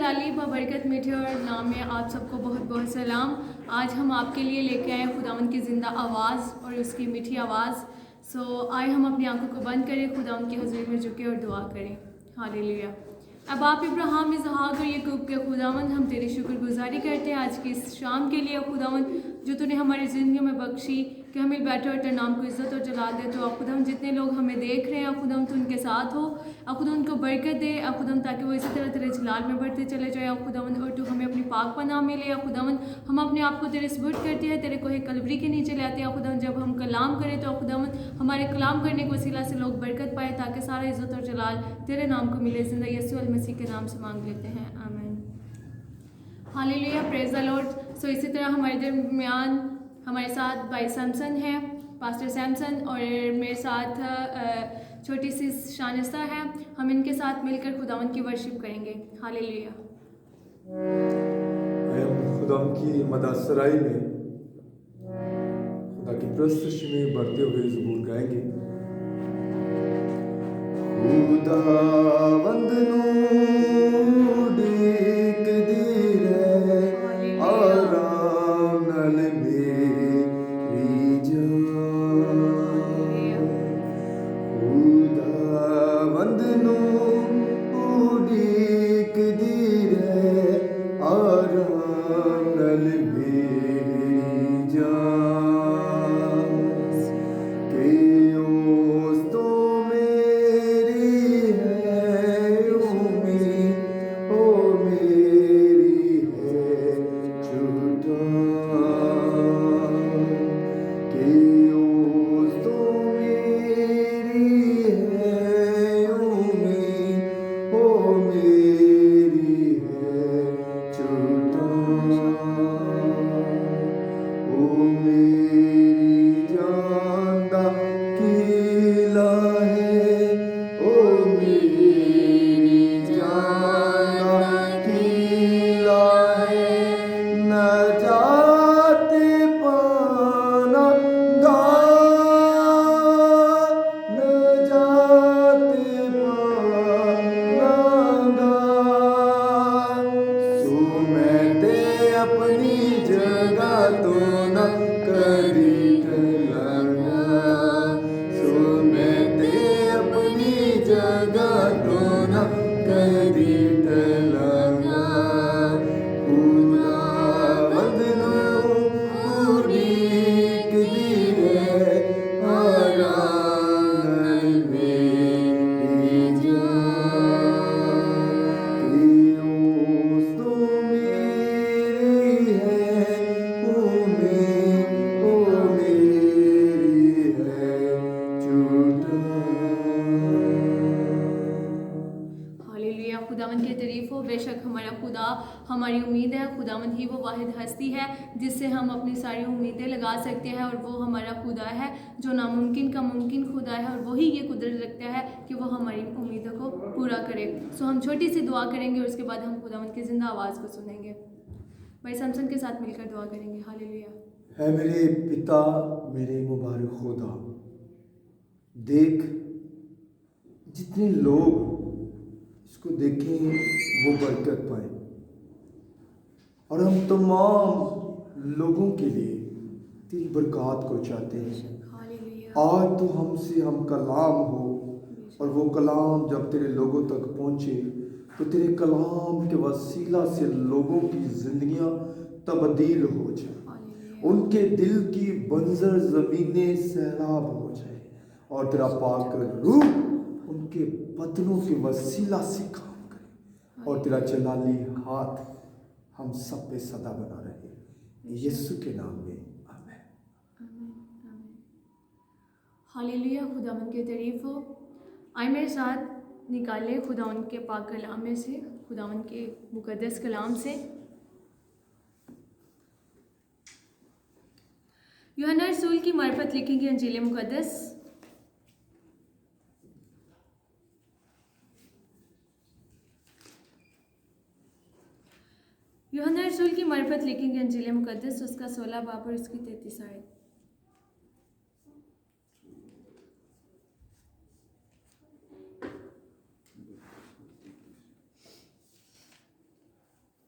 जलाली बबरकत मीठे और नाम में आप सबको बहुत बहुत सलाम। आज हम आपके लिए लेके आए खुदावंद की ज़िंदा आवाज़ और उसकी मीठी आवाज़। आए हम अपनी आंखों को बंद करें, खुदावंद की हुज़ूर में झुके और दुआ करें। हालेलुया। अब आप इब्राहिम इसहाक और याकूब के खुदावंद, हम तेरी शुक्रगुजारी करते हैं आज की इस शाम के लिए खुदावंद, जो तूने हमारी ज़िंदगी में बख्शी कि हम मिल बैठे और तेरे नाम को इज़्ज़त और जलाल दे। तो खुदावंद जितने लोग हमें देख रहे हैं खुदावंद, तो उनके साथ हो। खुदावंद उनको बरकत दे खुदावंद, ताकि वो इसी तरह तेरे जलाल में बढ़ते चले जाए खुदावंद, और तू हमें अपनी पाक पनाह में ले खुदावंद। हम अपने आप को तेरे सपुर्द करते हैं, तेरे कोहे कलवरी के नीचे लाते हैं खुदावंद। जब हम कलाम करें तो खुदावंद हमारे कलाम करने के वसीला से लोग बरकत पाए, ताकि सारा इज़्ज़त और जलाल तेरे नाम को मिले। ज़िंदा यीशु अल मसीह के नाम से मांग लेते हैं, आमीन। Hallelujah, praise the Lord. So इसी तरह हमारे दरमियान हमारे साथ भाई सैमसन है, पास्टर सैमसन, और मेरे साथ छोटी सी शानिस्ता है। हम इनके साथ मिलकर खुदावंद की वर्शिप करेंगे। हालेलुया। हम खुदावंद की मदासराई में खुदा की प्रस्तुति में बढ़ते हुए ज़बूर गाएंगे। खुदावंद नू डीक दी रे आराम नाल मेरी जान। खुदावंद नू डीक दी रे आराम नाल मेरी जान। के उस तो मेरी है उम्मीद, ओ मेरी है जुटान। के उस तो मेरी है उम्मीद, ओ मेरी है जुटान। ओ मेरी जान दा कीला है, ओ मेरी जान दा कीला है। नजात पाना गा, नजात पाना गा। सो मैं ते अपनी जगह तो न कदी टलांगा। सो मैं ते अपनी जगह तो न कदी टलांगा। खुदावंद नू उड़ीक दी है आराम नाल मेरी जान। के उस तो मेरी है उम्मीद, ओ मेरी है जुटान। हालेलुया, खुदावंद की तारीफ हो। बेशक हमारा खुदा हमारी उम्मीद है। खुदावंद ही वो वाहिद हस्ती है जिससे हम अपनी सारी उम्मीदें लगा सकते हैं, और वो हमारा खुदा है जो नामुमकिन का मुमकिन खुदा है, और वही ये कुदरत रखता है कि वो हमारी उम्मीदों को पूरा करे। हम छोटी सी दुआ करेंगे और उसके बाद हम खुदावंद की ज़िंदा आवाज़ को सुनेंगे। भाई सैमसन के साथ मिलकर दुआ करेंगे। हालेलुया। है मेरे पिता, मेरे मुबारक खुदा, देख जितने लोग इसको देखें वो बरकत पाए, और हम तमाम लोगों के लिए तेरी बरकत को चाहते हैं। हालेलुया। आज तो हमसे हम कलाम हो, और वो कलाम जब तेरे लोगों तक पहुँचे तो तेरे कलाम के वसीला से लोगों की जिंदगियां तब्दील हो जाए, उनके दिल की बंजर ज़मीनें सैराब हो जाए, और तेरा पाक रूह उनके बदनों के वसीला से काम करे, और तेरा जलाली हाथ हम सब पे सदा बना रहे। यीशु के नाम में आमीन। हालेलुया, खुदावंद की तारीफ हो। आए मेरे साथ निकाले खुदावंद के पाक कलाम में से, खुदावंद के मुकद्दस कलाम से। यूहन्ना रसूल की मार्फत लिखी गई अंजील मुकद्दस। यूहन्ना रसूल की मार्फत लिखी गई अंजील मुकद्दस, उसका 16 बाब और उसकी 33 आयत।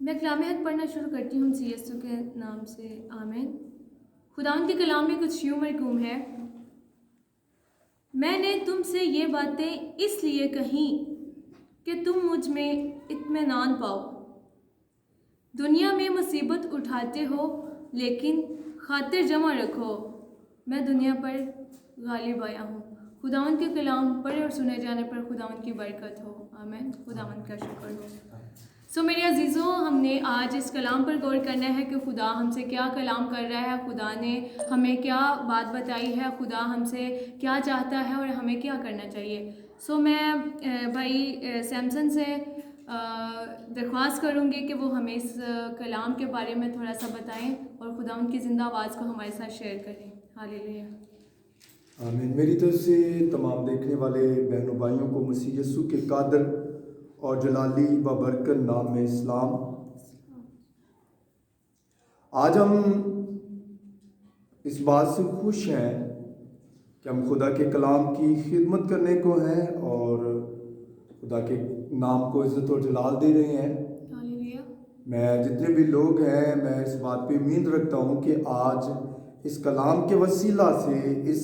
मैं कलाम हक पढ़ना शुरू करती हूँ सी यीशु के नाम से, आमीन। खुदावंद के कलाम में कुछ यूं मरकूम है। मैंने तुमसे ये बातें इसलिए कहीं कि तुम मुझ में इत्मीनान पाओ। दुनिया में मुसीबत उठाते हो, लेकिन खातिर जमा रखो, मैं दुनिया पर गालिब आया हूँ। खुदावंद के कलाम पढ़े और सुने जाने पर खुदावंद की बरकत हो, आमीन। खुदावंद का शुक्र हो। मेरे अजीज़ों, हमने आज इस कलाम पर गौर करना है कि खुदा हमसे क्या कलाम कर रहा है, खुदा ने हमें क्या बात बताई है, खुदा हमसे क्या चाहता है और हमें क्या करना चाहिए। मैं भाई सैमसन से दरख्वास्त करूँगी कि वो हमें इस कलाम के बारे में थोड़ा सा बताएं और खुदा उनकी ज़िंदा आवाज़ को हमारे साथ शेयर करें। हालेलुया। आमीन। मेरी तरफ से तमाम देखने वाले बहनों भाइयों को मसीह यीशु के कादर और जलाली व बरकत नाम में इस्लाम। आज हम इस बात से खुश हैं कि हम खुदा के कलाम की खिदमत करने को हैं और खुदा के नाम को इज़्ज़त और जलाल दे रहे हैं। मैं जितने भी लोग हैं, मैं इस बात पे उम्मीद रखता हूँ कि आज इस कलाम के वसीला से, इस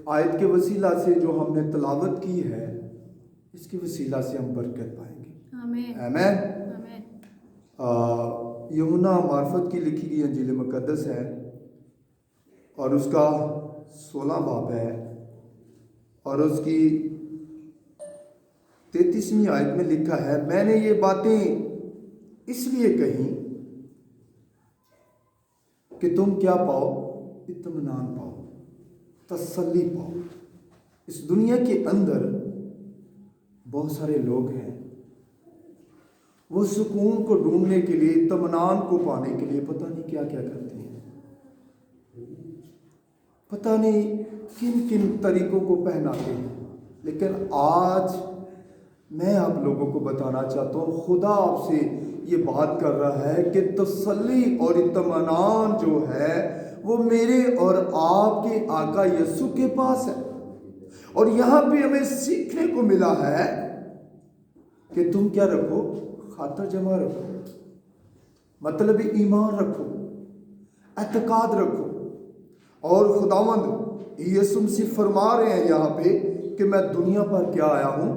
आयत के वसीला से जो हमने तलावत की है, इसके वसीला से हम बरकत पाएंगे। आमीन आमीन। यूहन्ना मार्फत की लिखी गई अंजील मुकद्दस है और उसका 16 बाब है और उसकी 33वीं आयत में लिखा है, मैंने ये बातें इसलिए कही कि तुम क्या पाओ, इत्मीनान पाओ, तसल्ली पाओ। इस दुनिया के अंदर बहुत सारे लोग हैं, वो सुकून को ढूंढने के लिए, इत्मीनान को पाने के लिए पता नहीं क्या क्या करते हैं, पता नहीं किन किन तरीकों को पहनाते हैं। लेकिन आज मैं आप लोगों को बताना चाहता हूँ, खुदा आपसे ये बात कर रहा है कि तसल्ली और इत्मीनान जो है वो मेरे और आपके आका यीशु के पास है। और यहाँ पे हमें सीखने को मिला है कि तुम क्या रखो, खातर जमा रखो, मतलब ईमान रखो, एतकाद रखो। और खुदावंद यीशु मसीह फरमा रहे हैं यहाँ पे कि मैं दुनिया पर क्या आया हूँ,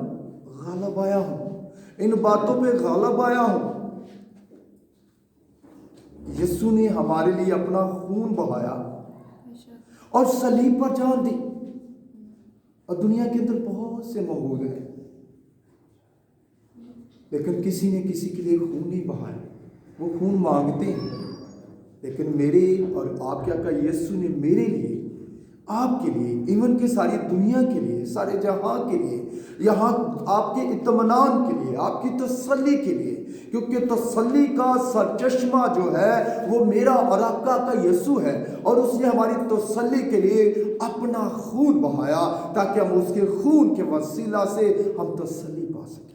गालिब आया हूँ, इन बातों पे गालिब आया हूँ। यीशु ने हमारे लिए अपना खून बहाया और सलीब पर जान दी। और दुनिया के अंदर बहुत से मौजूद हैं, लेकिन किसी ने किसी के लिए खून नहीं बहाया, वो खून मांगते हैं। लेकिन मेरे और आपके आका यीशु ने मेरे लिए, आपके लिए, इवन के सारी दुनिया के लिए, सारे जहां के लिए, यहाँ आपके इत्मीनान के लिए, आपकी तसल्ली के लिए, क्योंकि तसल्ली का सरचश्मा जो है वो मेरा और आपका का यीशु है। और उसने हमारी तसल्ली के लिए अपना खून बहाया ताकि हम उसके खून के वसीला से हम तसल्ली पा सकें।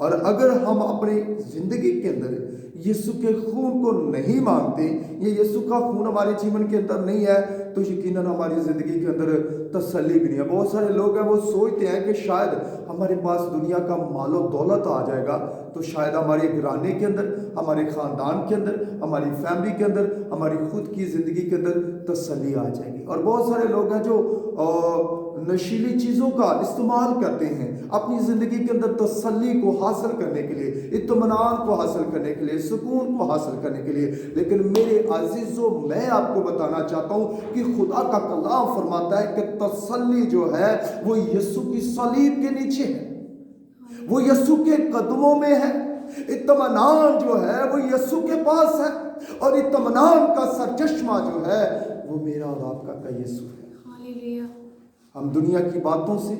और अगर हम अपनी जिंदगी के अंदर यीशु के खून को नहीं मांगते, ये यीशु का खून हमारे जीवन के अंदर नहीं है, तो यकीनन हमारी जिंदगी के अंदर तसल्ली भी नहीं है। बहुत सारे लोग हैं वो सोचते हैं कि शायद हमारे पास दुनिया का मालो दौलत आ जाएगा तो शायद हमारे घराने के अंदर, हमारे ख़ानदान के अंदर, हमारी फैमिली के अंदर, हमारी खुद की ज़िंदगी के अंदर तसल्ली आ जाएगी। और बहुत सारे लोग हैं जो नशीली चीज़ों का इस्तेमाल करते हैं अपनी ज़िंदगी के अंदर तसल्ली को हासिल करने के लिए, इत्मीनान को हासिल करने के लिए, सुकून को हासिल करने के लिए। लेकिन मेरे अजीज़ों, मैं आपको बताना चाहता हूँ कि खुदा का कलाम फरमाता है कि तसल्ली जो है वो यीशु की सलीब के नीचे है, वो यीशु के कदमों में है। इत्मीनान जो है वो यीशु के पास है और इत्मीनान का सरचश्मा जो है वो मेरा और आपका का यीशु है। हम दुनिया की बातों से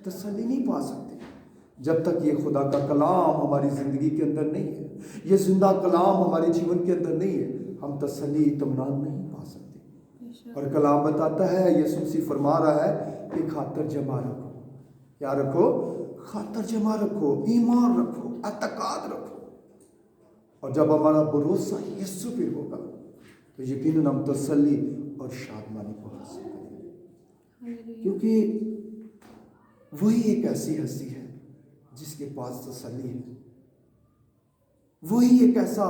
तसल्ली नहीं पा सकते जब तक ये खुदा का कलाम हमारी ज़िंदगी के अंदर नहीं है, ये जिंदा कलाम हमारे जीवन के अंदर नहीं है, हम तसल्ली इत्मीनान नहीं पा सकते। और कलाम बताता है, यीशु मसीह फरमा रहा है कि खातर जमा रखो। क्या रखो? खातर जमा रखो, ईमान रखो, एतकाद रखो। और जब हमारा भरोसा यीशु पे होगा तो यकीनन हम तसल्ली और शादमानी को हासिल करेंगे, क्योंकि वही एक ऐसी हस्ती है जिसके पास तसल्ली है। वही एक ऐसा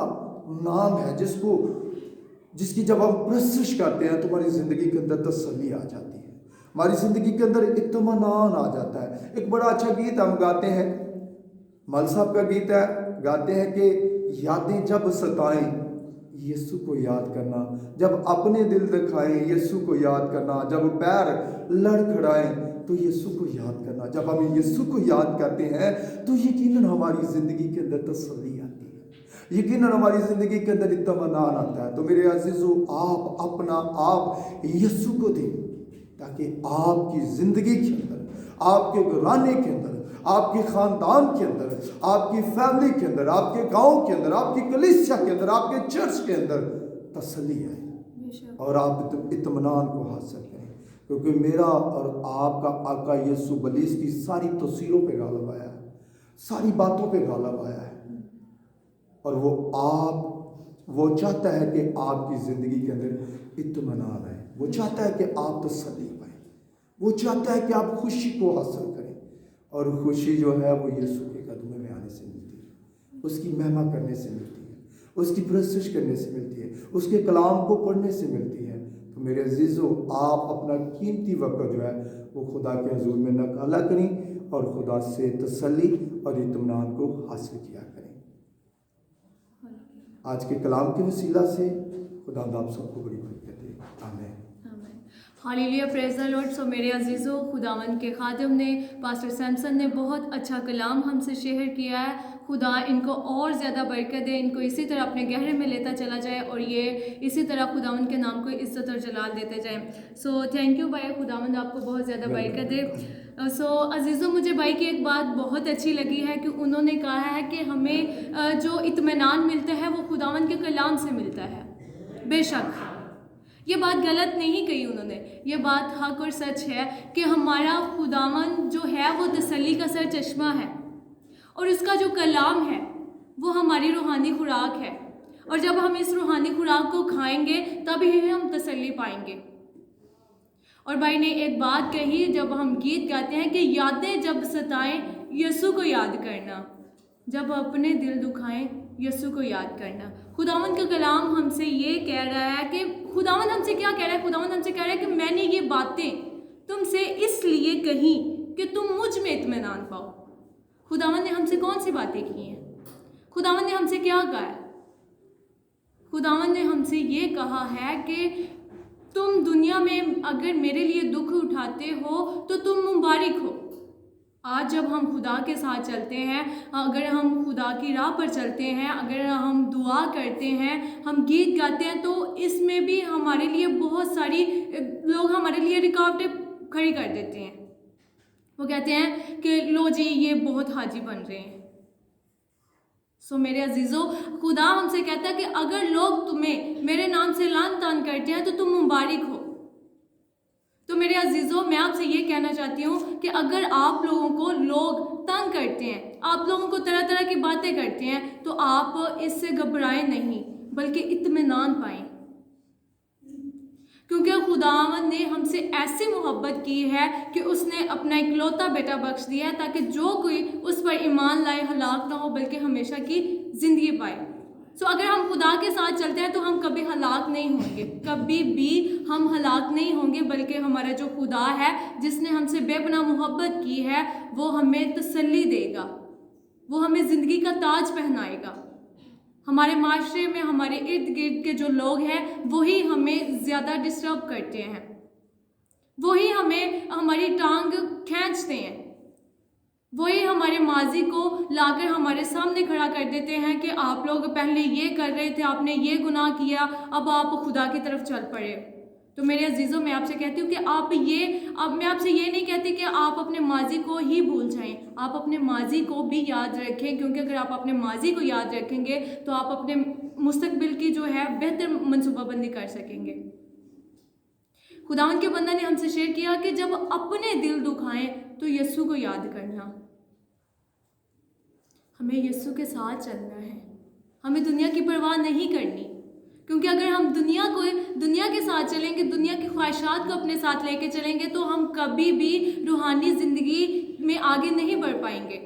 नाम है जिसकी जब हम प्रस्तुत करते हैं तो हमारी ज़िंदगी के अंदर तसल्ली आ जाती है, हमारी ज़िंदगी के अंदर इत्मीनान आ जाता है। एक बड़ा अच्छा गीत हम गाते हैं, मल साहब का गीत है, गाते हैं कि यादें जब सताएं यीशु को याद करना, जब अपने दिल दिखाएं यीशु को याद करना, जब पैर लड़खड़ाएं तो यीशु को याद करना। जब हम यीशु को याद करते हैं तो यकीनन हमारी ज़िंदगी के अंदर तसल्ली आती है, यकीनन हमारी ज़िंदगी के अंदर इत्मीनान आता है। तो मेरे अजीज़ों, आप अपना आप यीशु को दें ताकि आपकी ज़िंदगी के अंदर, आपके घराने के अंदर, आपके ख़ानदान के अंदर, आपकी फैमिली के अंदर, आपके गांव के अंदर, आपकी कलीसिया के अंदर, आपके चर्च के अंदर तसल्ली आए और आप इत्मीनान को हासिल करें। क्योंकि मेरा और आपका आका यीशु बलीस की सारी तस्वीरों पे गालिब आया है, सारी बातों पे गालिब आया है, और वो चाहता है कि आपकी ज़िंदगी के अंदर इत्मीनान आए, वो चाहता है कि आप तसल्ली पाएं, वो चाहता है कि आप खुशी को हासिल करें। और खुशी जो है वो यीशु के कदमों में आने से मिलती है, उसकी महिमा करने से मिलती है, उसकी प्रस्तुत करने से मिलती है, उसके कलाम को पढ़ने से मिलती है। तो मेरे अजीज़ों, आप अपना कीमती वक्त जो है वो खुदा के हुजूर में नकाला करें और खुदा से तसल्ली और इत्मीनान को हासिल किया करें। आज के कलाम के वसीला से खुदा आप सबको बड़ी बरकत दे। आमीन। Hallelujah, praise the Lord. So मेरे अजीज़ों, खुदावंद के खादिम ने, पास्टर सैमसन ने बहुत अच्छा कलाम हमसे शेयर किया है। खुदा इनको और ज़्यादा बरकत दे, इनको इसी तरह अपने गहरे में लेता चला जाए और ये इसी तरह खुदावंद के नाम को इज्जत और जलाल देते जाए। सो थैंक यू भाई, खुदावंद आपको बहुत ज़्यादा बरकत दे। सो अजीज़ों, मुझे भाई की एक बात बहुत अच्छी लगी है कि उन्होंने कहा है कि हमें जो इत्मीनान मिलता है वो खुदावंद के कलाम से मिलता है। बेशक ये बात गलत नहीं कही उन्होंने, ये बात हक और सच है कि हमारा खुदावंद जो है वो तसल्ली का सर चश्मा है और उसका जो कलाम है वो हमारी रूहानी खुराक है, और जब हम इस रूहानी खुराक को खाएंगे तभी हम तसल्ली पाएंगे। और भाई ने एक बात कही जब हम गीत गाते हैं कि यादें जब सताएं यीशु को याद करना, जब अपने दिल दुखाएं यीशु को याद करना। खुदावंद का कलाम हमसे ये कह रहा है कि खुदावंद हमसे क्या कह रहा है, खुदावंद हमसे कह रहा है कि मैंने ये बातें तुमसे इसलिए कही कि तुम मुझ में इत्मीनान पाओ। खुदावंद ने हमसे कौन सी बातें की हैं? खुदावंद ने हमसे क्या कहा है? खुदावंद ने हमसे ये कहा है कि तुम दुनिया में अगर मेरे लिए दुख उठाते हो तो तुम मुबारक हो। आज जब हम खुदा के साथ चलते हैं, अगर हम खुदा की राह पर चलते हैं, अगर हम दुआ करते हैं, हम गीत गाते हैं, तो इसमें भी हमारे लिए बहुत सारी लोग हमारे लिए रुकावटें खड़ी कर देते हैं। वो कहते हैं कि लो जी ये बहुत हाजी बन रहे हैं। सो मेरे अजीज़ों, खुदा हमसे कहता है कि अगर लोग तुम्हें मेरे नाम से लान तान करते हैं तो तुम मुबारक हो। तो मेरे अजीज़ों, मैं आपसे ये कहना चाहती हूँ कि अगर आप लोगों को लोग तंग करते हैं, आप लोगों को तरह तरह की बातें करते हैं, तो आप इससे घबराएं नहीं बल्कि इत्मीनान पाएं, क्योंकि खुदावंद ने हमसे ऐसी मोहब्बत की है कि उसने अपना इकलौता बेटा बख्श दिया है ताकि जो कोई उस पर ईमान लाए हलाक ना हो बल्कि हमेशा की ज़िंदगी पाए। सो अगर हम खुदा के साथ चलते हैं तो हम कभी हलाक नहीं होंगे, कभी भी हम हलाक नहीं होंगे, बल्कि हमारा जो खुदा है जिसने हमसे बेपनाह मोहब्बत की है वो हमें तसल्ली देगा, वो हमें ज़िंदगी का ताज पहनाएगा। हमारे माशरे में हमारे इर्द गिर्द के जो लोग हैं वही हमें ज़्यादा डिस्टर्ब करते हैं, वही हमें हमारी टांग खींचते हैं, वही हमारे माजी को लाकर हमारे सामने खड़ा कर देते हैं कि आप लोग पहले ये कर रहे थे, आपने ये गुनाह किया, अब आप खुदा की तरफ चल पड़े। तो मेरे अजीज़ों, मैं आपसे कहती हूँ कि मैं आपसे ये नहीं कहती कि आप अपने माजी को ही भूल जाएं, आप अपने माजी को भी याद रखें, क्योंकि अगर आप अपने माजी को याद रखेंगे तो आप अपने मुस्तकबिल की जो है बेहतर मनसूबाबंदी कर सकेंगे। खुदावंद के बंदा ने हमसे शेयर किया कि जब अपने दिल दुखाएं तो यीशु को याद करना। हमें यीशु के साथ चलना है, हमें दुनिया की परवाह नहीं करनी, क्योंकि अगर हम दुनिया के साथ चलेंगे, दुनिया की ख्वाहिशात को अपने साथ लेके चलेंगे तो हम कभी भी रूहानी ज़िंदगी में आगे नहीं बढ़ पाएंगे।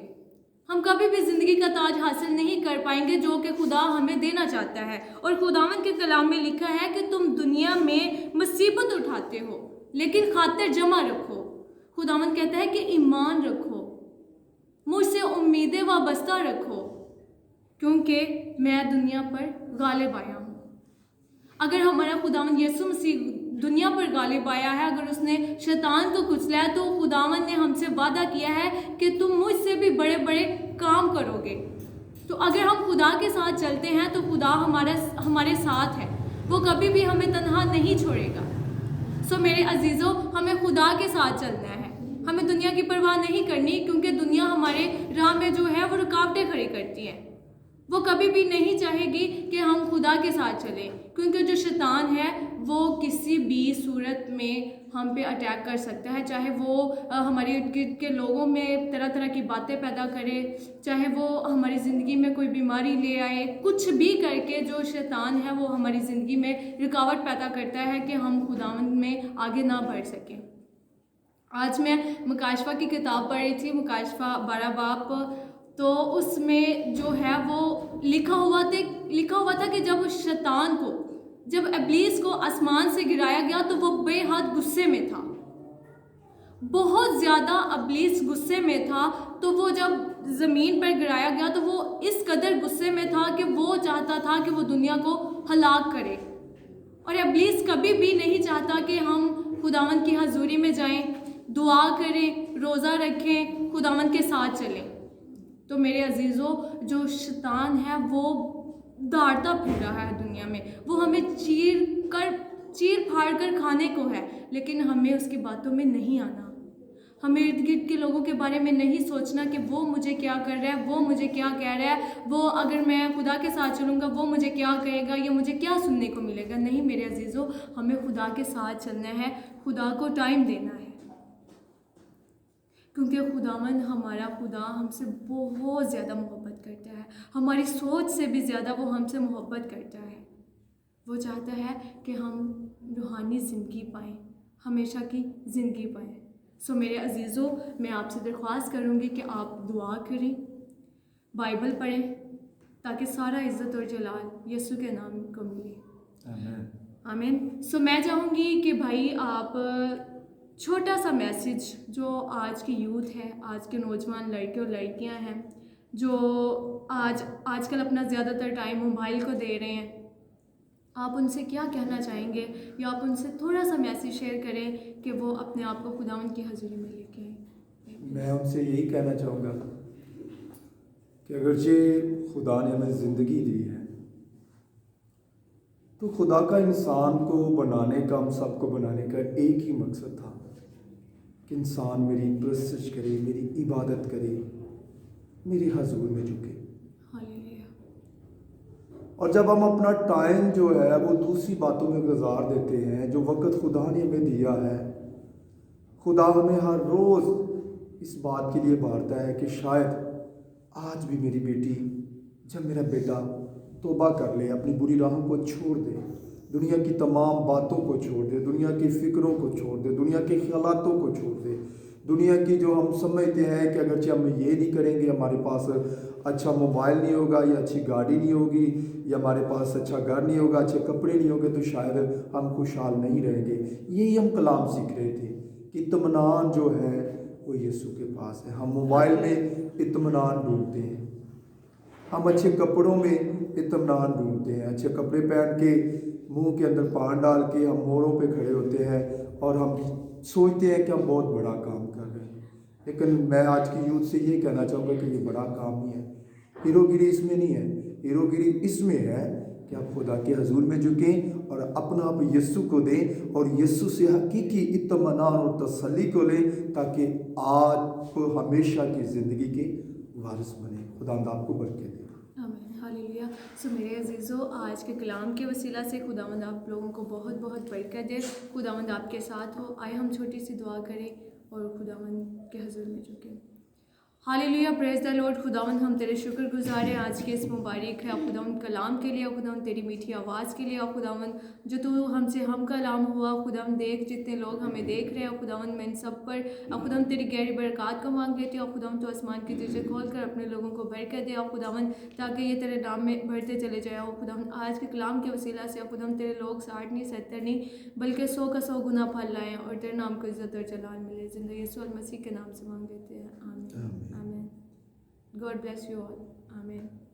हम कभी भी ज़िंदगी का ताज हासिल नहीं कर पाएंगे जो कि खुदा हमें देना चाहता है। और खुदावंद के कलाम में लिखा है कि तुम दुनिया में मुसीबत उठाते हो लेकिन खातिर जमा रखो। खुदावंद कहता है कि ईमान रखो, मुझसे उम्मीदें वाबस्ता रखो, क्योंकि मैं दुनिया पर गालिब आया हूँ। अगर हमारा खुदावंद यीशु मसीह दुनिया पर गालिब आया है, अगर उसने शैतान को कुचला है, तो खुदावंद ने हमसे वादा किया है कि तुम मुझसे भी बड़े बड़े काम करोगे। तो अगर हम खुदा के साथ चलते हैं तो खुदा हमारे साथ है, वो कभी भी हमें तन्हा नहीं छोड़ेगा। सो मेरे अजीज़ों, हमें खुदा के साथ चलना है, हमें दुनिया की परवाह नहीं करनी, क्योंकि दुनिया हमारे राह में जो है वो रुकावटें खड़ी करती है। वो कभी भी नहीं चाहेगी कि हम खुदा के साथ चलें, क्योंकि जो शैतान है वो किसी भी सूरत में हम पे अटैक कर सकता है। चाहे वो हमारे इर्द गिर्द के लोगों में तरह तरह की बातें पैदा करे, चाहे वो हमारी ज़िंदगी में कोई बीमारी ले आए, कुछ भी करके जो शैतान है वो हमारी ज़िंदगी में रुकावट पैदा करता है कि हम खुदावंद में आगे ना बढ़ सकें। आज मैं मुकाशफा की किताब पढ़ रही थी, मुकाशफा 12 बाब। तो उसमें जो है वो लिखा हुआ था कि जब शैतान को, जब इब्लीस को आसमान से गिराया गया तो वो बेहद गुस्से में था, बहुत ज़्यादा इब्लीस गुस्से में था। तो वो जब ज़मीन पर गिराया गया तो वो इस कदर गुस्से में था कि वो चाहता था कि वो दुनिया को हलाक करे। और इब्लीस कभी भी नहीं चाहता कि हम खुदावंद की हजूरी में जाएं, दुआ करें, रोज़ा रखें, खुदावंद के साथ चलें। तो मेरे अजीज़ों, जो शैतान है वो दौड़ता फिर रहा है दुनिया में, वो हमें चीर फाड़ कर खाने को है, लेकिन हमें उसकी बातों में नहीं आना। हमें इर्द गिर्द के लोगों के बारे में नहीं सोचना कि वो मुझे क्या कर रहा है, वो मुझे क्या कह रहा है, वो अगर मैं खुदा के साथ चलूँगा वो मुझे क्या कहेगा, या मुझे क्या सुनने को मिलेगा। नहीं मेरे अजीज़ों, हमें खुदा के साथ चलना है, खुदा को टाइम देना है, क्योंकि खुदावंद हमारा खुदा हमसे बहुत ज़्यादा मोहब्बत करता है, हमारी सोच से भी ज़्यादा वो हमसे मोहब्बत करता है। वो चाहता है कि हम रूहानी ज़िंदगी पाएँ, हमेशा की ज़िंदगी पाएँ। सो मेरे अजीज़ों, मैं आपसे दरख्वास्त करूँगी कि आप दुआ करें, बाइबल पढ़ें, ताकि सारा इज़्ज़त और जलाल यीशु के नाम को मिले। आमीन आमीन। सो मैं चाहूँगी कि भाई आप छोटा सा मैसेज जो आज की यूथ है, आज के नौजवान लड़के और लड़कियां हैं जो आजकल अपना ज़्यादातर टाइम मोबाइल को दे रहे हैं, आप उनसे क्या कहना चाहेंगे, या आप उनसे थोड़ा सा मैसेज शेयर करें कि वो अपने आप को खुदावंद की हज़ूरी में लेके आएँ। मैं उनसे यही कहना चाहूँगा कि अगरचे खुदा ने हमें ज़िंदगी दी है, तो खुदा का इंसान को बनाने का, हम सबको बनाने का एक ही मकसद था कि इंसान मेरी प्रस्तुत करे, मेरी इबादत करे, मेरी हजूर में झुके। और जब हम अपना टाइम जो है वो दूसरी बातों में गुजार देते हैं, जो वक्त खुदा ने हमें दिया है, खुदा हमें हर रोज़ इस बात के लिए बारता है कि शायद आज भी मेरी बेटी, जब मेरा बेटा तौबा कर ले, अपनी बुरी राहों को छोड़ दे, दुनिया की तमाम बातों को छोड़ दे, दुनिया की फ़िक्रों को छोड़ दे, दुनिया के ख्यालातों को छोड़ दे, दुनिया की जो हम समझते हैं कि अगरचे हम ये नहीं करेंगे, हमारे पास अच्छा मोबाइल नहीं होगा, या अच्छी गाड़ी नहीं होगी, या हमारे पास अच्छा घर नहीं होगा, अच्छे कपड़े नहीं होंगे, तो शायद हम खुशहाल नहीं रहेंगे। यही हम कलाम सीख रहे थे कि इत्मीनान जो है वो यीशु के पास है। हम मोबाइल में इत्मीनान ढूंढते हैं, हम अच्छे कपड़ों में इत्मीनान ढूंढते हैं, अच्छे कपड़े पहन के मुंह के अंदर पान डाल के हम मोड़ों पे खड़े होते हैं और हम सोचते हैं कि हम बहुत बड़ा काम कर रहे हैं। लेकिन मैं आज की यूथ से ये कहना चाहूँगा कि ये बड़ा काम नहीं है, हीरोगिरी इसमें नहीं है, हीरोगिरी इसमें है कि आप खुदा के हजूर में झुकें और अपना आप यीशु को दें और यीशु से हकीकी इत्मीनान और तसल्ली को लें, ताकि आप हमेशा की ज़िंदगी के वारिस बने। खुदावंद आपको बरकत दे। आमीन हालेलुया। सो मेरे अजीज़ों, आज के कलाम के वसीला से खुदावंद आप लोगों को बहुत बहुत बरकत दे, खुदावंद आपके साथ हो। आए हम छोटी सी दुआ करें और खुदावंद के हजूर में झुकें। Hallelujah, praise the Lord. खुदावंद हम तेरे शुक्रगुजार हैं आज के इस मुबारक है खुदावंद कलाम के लिए, खुदावंद तेरी मीठी आवाज़ के लिए। खुदावंद जो तू हमसे हम कलाम हुआ, खुदावंद देख जितने लोग हमें देख रहे हैं खुदावंद, मैं इन सब पर खुदावंद तेरी गहरी बरकत का मांग लेती हूँ। खुदावंद तो आसमान की दीजिए खोल कर अपने लोगों को बरकत दे खुदावंद, ताकि ये तेरे नाम में बढ़ते चले जाए खुदावंद। आज के कलाम के वसीला से खुदावंद तेरे लोग 60 नहीं 70 नहीं बल्कि 100 का 100 गुना फल लाएँ और तेरे नाम को इज्जत और जलाल मिले। जिंदगी यीशु मसीह के नाम से मांग लेते हैं, आमीन आमीन। God bless you all. Amen.